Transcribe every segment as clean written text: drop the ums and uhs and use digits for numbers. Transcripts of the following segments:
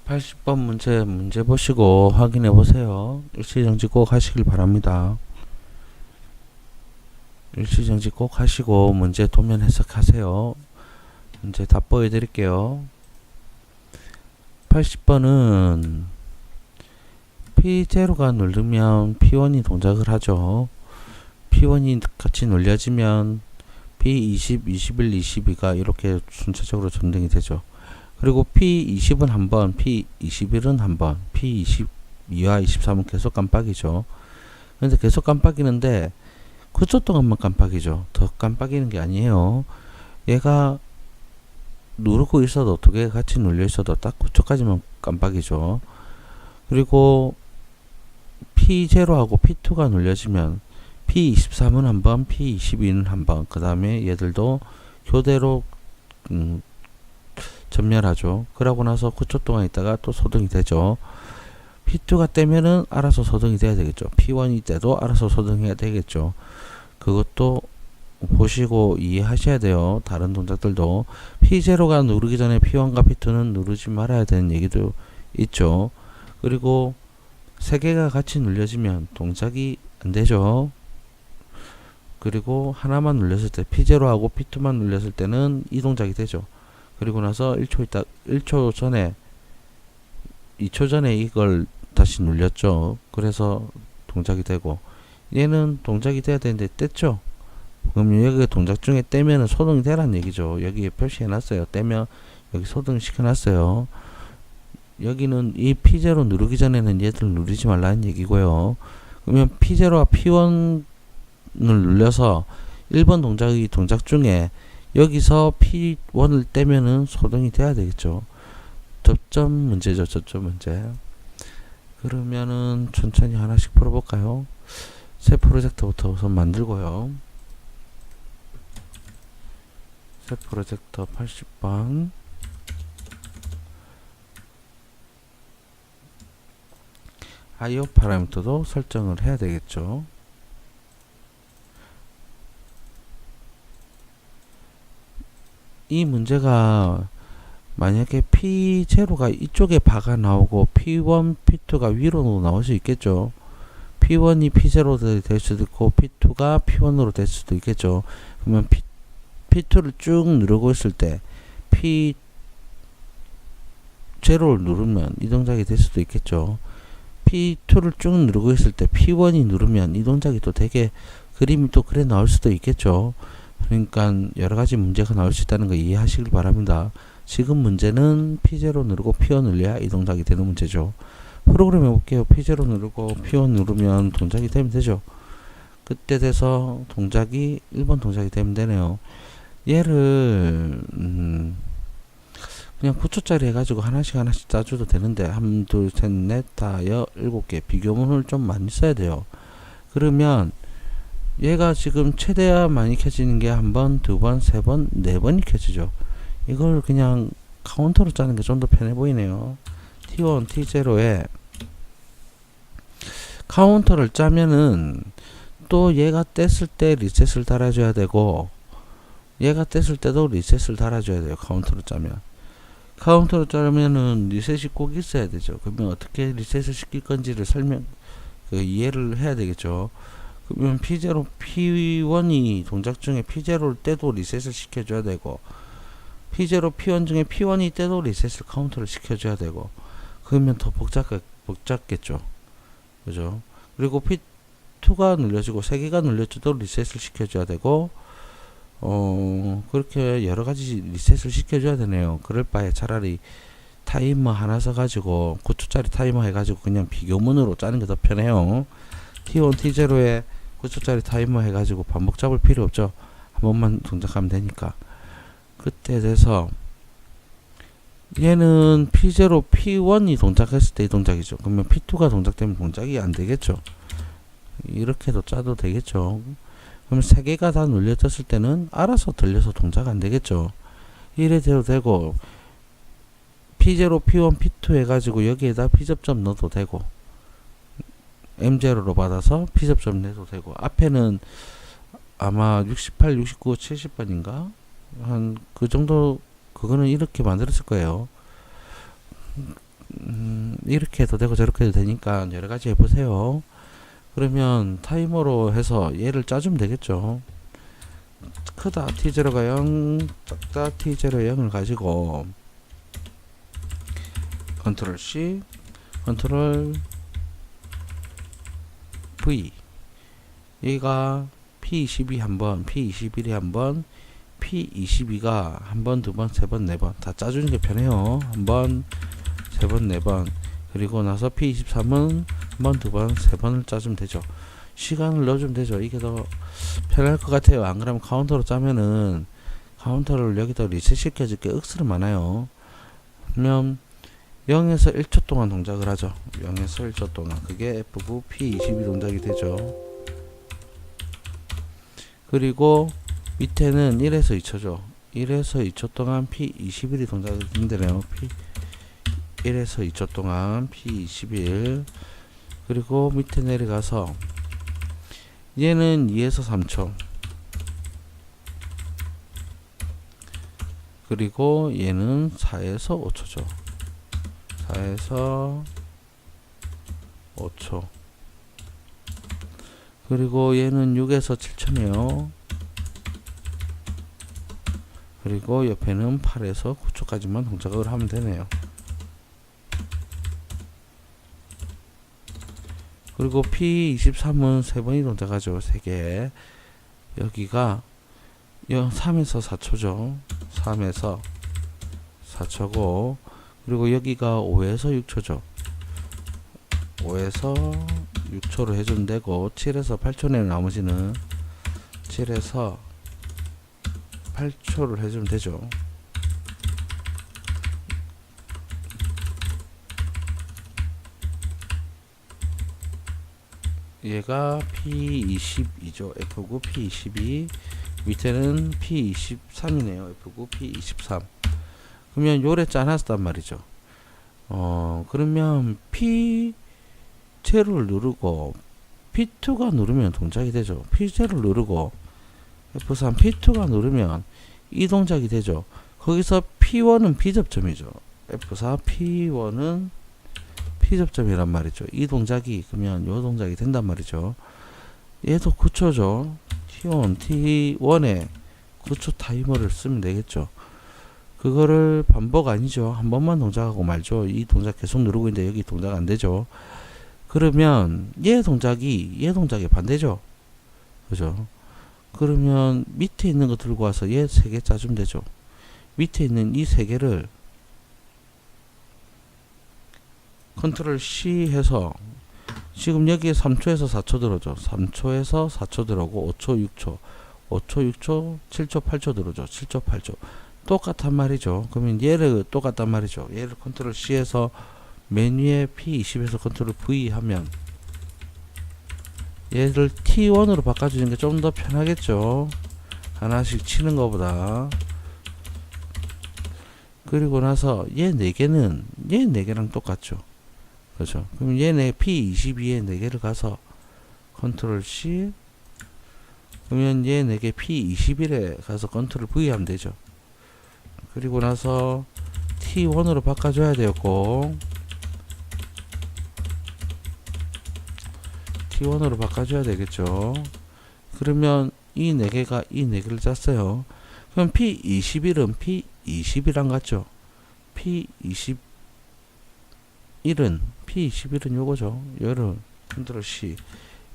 80번 문제 보시고 확인해 보세요. 일시정지 꼭 하시길 바랍니다. 일시정지 꼭 하시고 문제 도면 해석하세요. 문제 답 보여드릴게요. 80번은 P0가 누르면 P1이 동작을 하죠. P1이 같이 눌려지면 P20, 21, 22가 이렇게 순차적으로 전등이 되죠. 그리고 P20은 한 번, P21은 한 번, P22와 23은 계속 깜빡이죠. 근데 계속 깜빡이는데 9초 동안만 깜빡이죠. 더 깜빡이는 게 아니에요. 얘가 누르고 있어도 두 개가 같이 눌려 있어도 딱 9초까지만 깜빡이죠. 그리고 P0하고 P2가 눌려지면 P23은 한 번, P22는 한 번, 그 다음에 얘들도 교대로 전멸하죠. 그러고 나서 9초 동안 있다가 또 소등이 되죠. P2가 떼면은 알아서 소등이 돼야 되겠죠. P1이 때도 알아서 소등해야 되겠죠. 그것도 보시고 이해하셔야 돼요. 다른 동작들도 P0가 누르기 전에 P1과 P2는 누르지 말아야 되는 얘기도 있죠. 그리고 세 개가 같이 눌려지면 동작이 안 되죠. 그리고 하나만 눌렸을 때 P0하고 P2만 눌렸을 때는 이 동작이 되죠. 그리고 나서 1초 전에 2초 전에 이걸 다시 눌렸죠. 그래서 동작이 되고 얘는 동작이 돼야 되는데 뗐죠. 그럼 여기 동작 중에 떼면은 소등이 되란 얘기죠. 여기에 표시해 놨어요. 떼면 여기 소등 시켜 놨어요. 여기는 이 P0 누르기 전에는 얘들 누르지 말라는 얘기고요. 그러면 P0와 P1을 눌려서 1번 동작 중에 여기서 P1을 떼면은 소등이 돼야 되겠죠. 접점 문제죠. 접점 문제. 그러면은 천천히 하나씩 풀어볼까요? 새 프로젝터부터 우선 만들고요. 새 프로젝터 80번. IO 파라미터도 설정을 해야 되겠죠. 이 문제가 만약에 P0가 이쪽에 바가 나오고 P1, P2가 위로 나올 수 있겠죠. P1이 P0로 될 수도 있고 P2가 P1으로 될 수도 있겠죠. 그러면 P2를 쭉 누르고 있을 때 P0를 누르면 이 동작이 될 수도 있겠죠. P2를 쭉 누르고 있을 때 P1이 누르면 이 동작이 또 되게 그림이 또 그래 나올 수도 있겠죠. 그러니까 여러가지 문제가 나올 수 있다는 거 이해하시길 바랍니다. 지금 문제는 P0 누르고 P1 눌러야 이 동작이 되는 문제죠. 프로그램 해볼게요. P0 누르고 P1 누르면 동작이 되면 되죠. 그때 돼서 동작이 1번 동작이 되면 되네요. 얘를 그냥 9초짜리 해가지고 하나씩 짜줘도 되는데 1, 2, 3, 4, 5, 7개 비교문을 좀 많이 써야 돼요. 그러면 얘가 지금 최대한 많이 켜지는 게 한 번, 두 번, 세 번, 네 번이 켜지죠. 이걸 그냥 카운터로 짜는 게 좀 더 편해 보이네요. T1, T0에 카운터를 짜면은 또 얘가 뗐을 때 리셋을 달아줘야 되고 얘가 뗐을 때도 리셋을 달아줘야 돼요. 카운터로 짜면. 카운터로 짜면은 리셋이 꼭 있어야 되죠. 그러면 어떻게 리셋을 시킬 건지를 이해를 해야 되겠죠. 그러면 P0, P1이 동작 중에 P0를 떼도 리셋을 시켜줘야 되고 P0, P1 중에 P1이 떼도 리셋을 카운터를 시켜줘야 되고 그러면 더 복잡겠죠. 그죠? 그리고 P2가 눌려지고 3개가 눌려져도 리셋을 시켜줘야 되고 그렇게 여러가지 리셋을 시켜줘야 되네요. 그럴 바에 차라리 타이머 하나 써가지고 9초짜리 타이머 해가지고 그냥 비교문으로 짜는 게 더 편해요. T1, T0에 9초짜리 타이머 해가지고 반복 잡을 필요 없죠. 한 번만 동작하면 되니까. 그때 돼서 얘는 P0, P1이 동작했을 때 이 동작이죠. 그러면 P2가 동작되면 동작이 안 되겠죠. 이렇게도 짜도 되겠죠. 그럼 세 개가 다 눌려졌을 때는 알아서 들려서 동작 안 되겠죠. 이래도 되고 P0, P1, P2 해가지고 여기에다 P접점 넣어도 되고 M0로 받아서 P접점 내도 되고 앞에는 아마 68, 69, 70번인가 한 그 정도 그거는 이렇게 만들었을 거예요. 이렇게 해도 되고 저렇게 해도 되니까 여러가지 해보세요. 그러면 타이머로 해서 얘를 짜주면 되겠죠. 크다 t0가 0, 작다 t0 0을 가지고 컨트롤 C, 컨트롤 V. 여기가 P22 한번, P21이 한번, P22가 한번, 두번, 세번, 네번 다 짜주는 게 편해요. 한번, 세번, 네번. 그리고 나서 P23은 한번, 두번, 세번을 짜주면 되죠. 시간을 넣어주면 되죠. 이게 더 편할 것 같아요. 안 그러면 카운터로 짜면은 카운터를 여기다 리셋 시켜줄 게 억수로 많아요. 그러면 0에서 1초 동안 동작을 하죠. 0에서 1초 동안. 그게 F9 P22 동작이 되죠. 그리고 밑에는 1에서 2초죠. 1에서 2초 동안 P21이 동작이 된대네요. 1에서 2초 동안 P21. 그리고 밑에 내려가서 얘는 2에서 3초. 그리고 얘는 4에서 5초죠. 4에서 5초. 그리고 얘는 6에서 7초네요. 그리고 옆에는 8에서 9초까지만 동작을 하면 되네요. 그리고 P23은 3번이 동작하죠. 3개. 여기가 3에서 4초죠. 3에서 4초고, 그리고 여기가 5에서 6초죠. 5에서 6초로 해주면 되고, 7에서 8초네요. 나머지는 7에서 8초를 해주면 되죠. 얘가 P22죠. F9 P22. 밑에는 P23이네요. F9 P23. 그러면 요래 짜놨단 말이죠. 그러면 P0를 누르고 P2가 누르면 동작이 되죠. P0를 누르고 F3 P2가 누르면 이 동작이 되죠. 거기서 P1은 B접점이죠. F4 P1은 P접점이란 말이죠. 이 동작이 그러면 요 동작이 된단 말이죠. 얘도 9초죠. T1에 9초 타이머를 쓰면 되겠죠. 그거를 반복 아니죠. 한 번만 동작하고 말죠. 이 동작 계속 누르고 있는데 여기 동작 안 되죠. 그러면 얘 동작이 반대죠. 그죠? 그러면 밑에 있는 거 들고 와서 얘 3개 짜주면 되죠. 밑에 있는 이 3개를 컨트롤 C 해서 지금 여기에 3초에서 4초 들어오죠. 3초에서 4초 들어오고 5초, 6초, 5초, 6초, 7초, 8초 들어오죠. 7초, 8초. 똑같단 말이죠. 그러면 얘를 똑같단 말이죠. 얘를 컨트롤 C에서 맨 위에 P20에서 컨트롤 V 하면 얘를 T1으로 바꿔주는 게 좀 더 편하겠죠. 하나씩 치는 것보다. 그리고 나서 얘 4개랑 똑같죠. 그렇죠. 그럼 얘네 P22에 4개를 가서 컨트롤 C, 그러면 얘 4개 P21에 가서 컨트롤 V 하면 되죠. 그리고 나서 T1으로 바꿔줘야 되고, T1으로 바꿔줘야 되겠죠. 그러면 이 4개를 짰어요. 그럼 P21은 P21랑 같죠. P21은 요거죠. 얘를 컨트롤 C,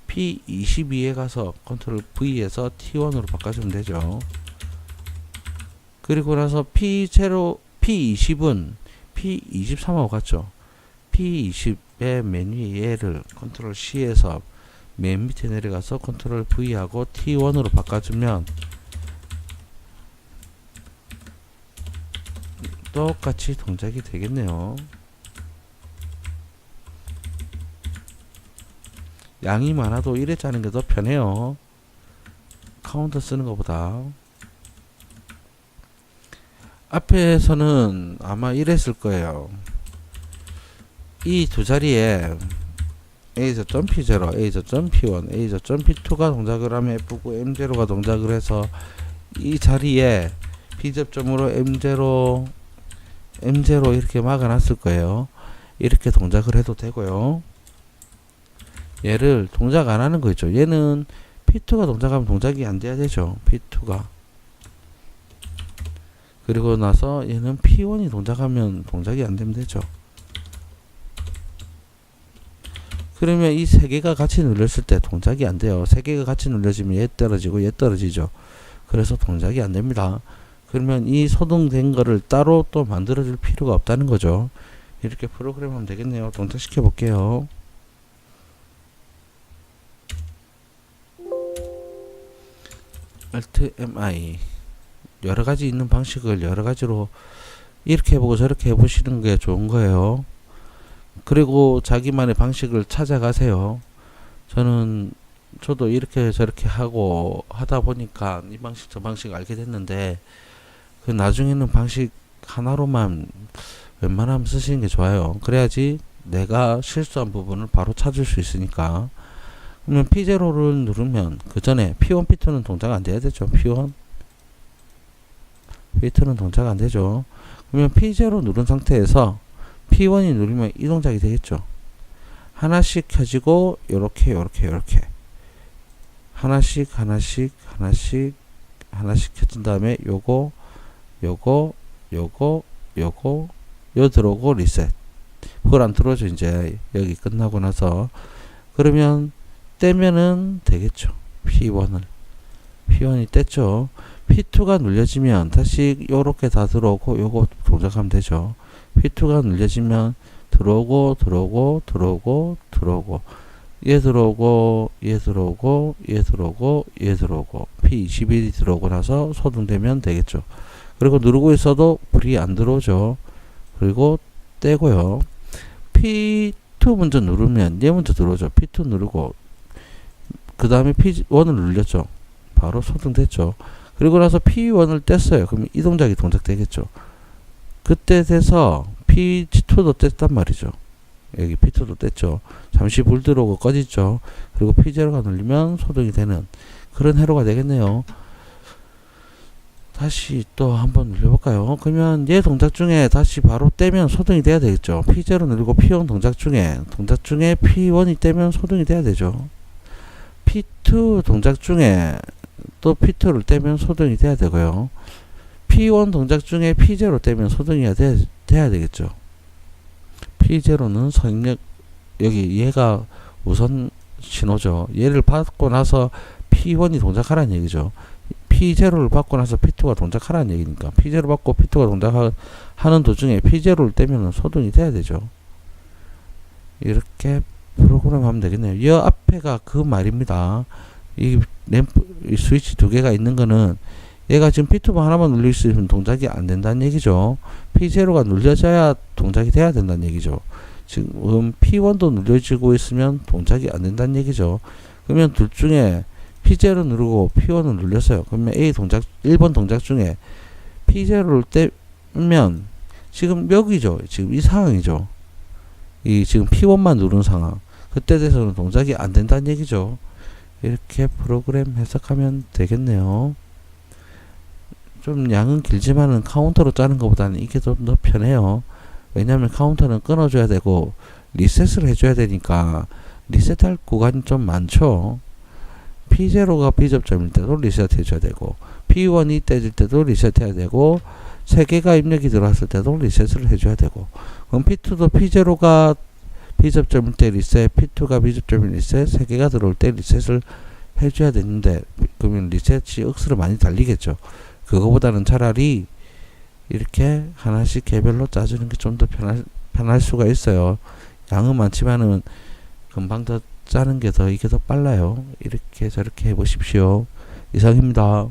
P22에 가서 컨트롤 V에서 T1으로 바꿔주면 되죠. 그리고 나서 P0, P20은 P23하고 같죠. P20의 맨 위에 얘를 컨트롤 C에서 맨 밑에 내려가서 컨트롤 V하고 T1으로 바꿔주면 똑같이 동작이 되겠네요. 양이 많아도 이래 짜는 게 더 편해요. 카운터 쓰는 것보다. 앞에서는 아마 이랬을 거예요. 이 두 자리에 A.P0, A.P1, A.P2가 동작을 하면 F9, M0가 동작을 해서 이 자리에 B접점으로 M0 이렇게 막아놨을 거예요. 이렇게 동작을 해도 되고요. 얘를 동작 안 하는 거 있죠. 얘는 P2가 동작하면 동작이 안 돼야 되죠. P2가. 그리고 나서 얘는 P1이 동작하면 동작이 안 되면 되죠. 그러면 이 세 개가 같이 눌렸을 때 동작이 안 돼요. 세 개가 같이 눌려지면 얘 떨어지고 얘 떨어지죠. 그래서 동작이 안 됩니다. 그러면 이 소등된 거를 따로 또 만들어줄 필요가 없다는 거죠. 이렇게 프로그램 하면 되겠네요. 동작시켜 볼게요. Alt MI 여러 가지 있는 방식을 여러 가지로 이렇게 해보고 저렇게 해보시는 게 좋은 거예요. 그리고 자기만의 방식을 찾아가세요. 저도 이렇게 저렇게 하고 하다 보니까 이 방식 저 방식 알게 됐는데, 그 나중에는 방식 하나로만 웬만하면 쓰시는 게 좋아요. 그래야지 내가 실수한 부분을 바로 찾을 수 있으니까. 그러면 P0를 누르면 그 전에 P1, P2는 동작 안 돼야 되죠. P2는 동작 안 되죠. 그러면 P0 누른 상태에서 P1이 누르면 이 동작이 되겠죠. 하나씩 켜지고 요렇게 하나씩 켜진 다음에 요거 요 들어오고 리셋. 그걸 안 들어오죠. 이제 여기 끝나고 나서. 그러면 떼면은 되겠죠. P1이 뗐죠. P2가 눌려지면 다시 요렇게 다 들어오고 요거 동작하면 되죠. P2가 눌려지면 들어오고 얘 들어오고 P21이 들어오고 나서 소등되면 되겠죠. 그리고 누르고 있어도 불이 안 들어오죠. 그리고 떼고요. P2 먼저 누르면 얘 먼저 들어오죠. P2 누르고 그 다음에 P1을 눌렸죠. 바로 소등됐죠. 그리고 나서 P1을 뗐어요. 그럼 이 동작이 동작되겠죠. 그때 돼서 P2도 뗐단 말이죠. 여기 P2도 뗐죠. 잠시 불 들어오고 꺼지죠. 그리고 P0가 눌리면 소등이 되는 그런 회로가 되겠네요. 다시 또 한번 눌려볼까요? 그러면 얘 동작 중에 다시 바로 떼면 소등이 돼야 되겠죠. P0 누르고 P1 동작 중에 P1이 떼면 소등이 돼야 되죠. P2 동작 중에 또 P2를 떼면 소등이 돼야 되고요. P1 동작 중에 P0 떼면 소등이 돼야 되겠죠. P0는 선력, 여기 얘가 우선 신호죠. 얘를 받고 나서 P1이 동작하라는 얘기죠. P0를 받고 나서 P2가 동작하라는 얘기니까 P0 받고 P2가 동작하는 도중에 P0를 떼면 소등이 돼야 되죠. 이렇게 프로그램 하면 되겠네요. 이 앞에가 그 말입니다. 이 스위치 두 개가 있는 거는 얘가 지금 P2번 하나만 눌릴 수 있으면 동작이 안 된다는 얘기죠. P0가 눌려져야 동작이 돼야 된다는 얘기죠. 지금 P1도 눌려지고 있으면 동작이 안 된다는 얘기죠. 그러면 둘 중에 P0 누르고 P1을 눌렸어요. 그러면 1번 동작 중에 P0를 떼면 지금 여기죠. 지금 이 상황이죠. 이 지금 P1만 누른 상황. 그때 돼서는 동작이 안 된다는 얘기죠. 이렇게 프로그램 해석하면 되겠네요. 좀 양은 길지만은 카운터로 짜는 것보다는 이게 좀 더 편해요. 왜냐하면 카운터는 끊어줘야 되고 리셋을 해줘야 되니까 리셋할 구간이 좀 많죠. P0가 비접점일 때도 리셋 해줘야 되고 P1이 떼질 때도 리셋 해야 되고 3개가 입력이 들어왔을 때도 리셋을 해줘야 되고, 그럼 P2도 P0가 비접점일 때 리셋, P2가 비접점일 리셋, 3개가 들어올 때 리셋을 해줘야 되는데, 그러면 리셋이 억수로 많이 달리겠죠. 그거보다는 차라리 이렇게 하나씩 개별로 짜주는 게 좀 더 편할 수가 있어요. 양은 많지만은 금방 더 짜는 게 이게 더 빨라요. 이렇게 저렇게 해보십시오. 이상입니다.